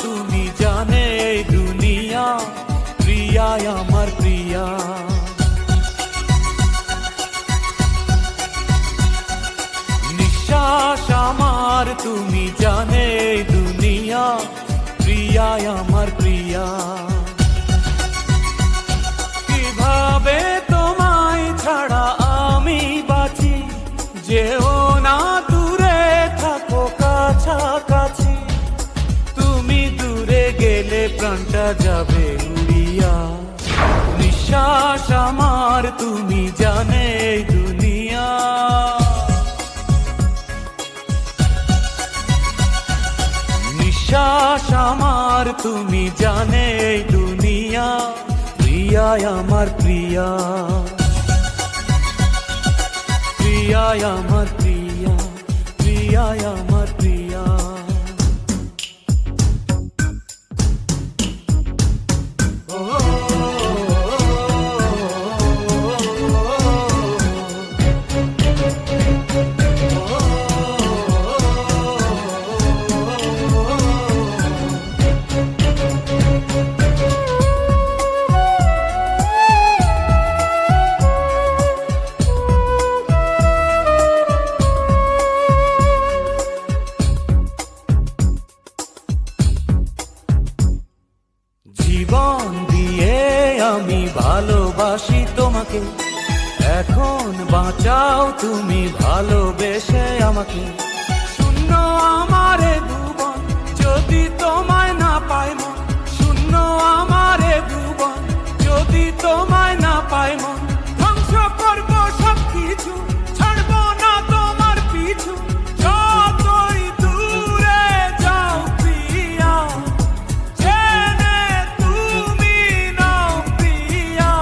তুমি জানে এই দুনিয়া, প্রিয়া আমার প্রিয়া। নিঃশ্বাস আমার তুমি জানে এই দুনিয়া, প্রিয়া আমার প্রিয়া। কিভাবে তোমায় ছাড়া আমি বাঁচি, যেও না দূরে থাকো কাছাকাছি। তুমি দূরে গেলে প্রাণটা যাবে উড়িয়া। নিঃশ্বাস আমার তুমি জানে এই দুনিয়া। নিঃশ্বাস আমার তুমি জানে এই দুনিয়া, প্রিয়া আমার প্রিয়া। প্রিয়া আমার প্রিয়া, প্রিয়া আমার প্রিয়া। জীবন দিয়ে আমি ভালোবাসি তোমাকে, এখন বাঁচাও তুমি ভালোবেসে আমাকে। শূন্য আমারে ভুবন যদি তোমায় না পাই মন, শূন্য আমারে ভুবন যদি তোমায় না পাই মন। ধ্বংস করবো সবকিছু, ছাড়বো না তোমার পিছু। যতই দূরে যাও প্রিয়া, জেনে তুমি নাও প্রিয়া।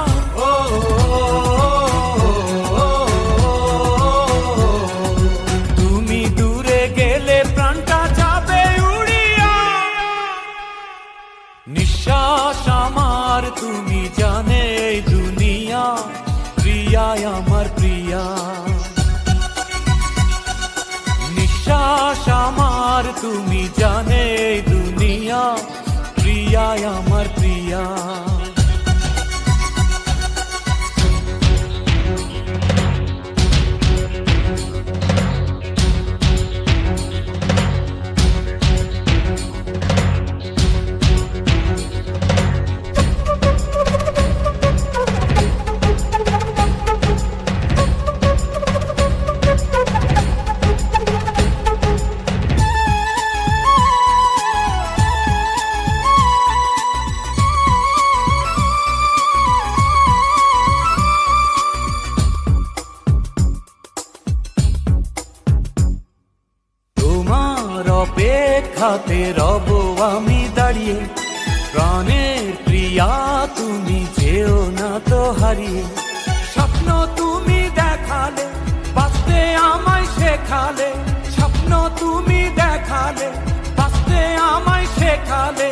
তুমি দূরে গেলে প্রাণটা যাবে উড়িয়া। নিঃশ্বাস আমার তুমি জানে এই দুনিয়া, প্রিয়া আমার প্রিয়া। নিঃশ্বাস আমার তুমি জানে এই দুনিয়া, প্রিয়া আমার প্রিয়া। অপেক্ষাতে রব আমি দাঁড়িয়ে, প্রাণের প্রিয়া তুমি যেও না তো হারিয়ে। স্বপ্ন তুমি দেখালে, বাঁচতে আমায় শেখালে। স্বপ্ন তুমি দেখালে, বাঁচতে আমায় শেখালে।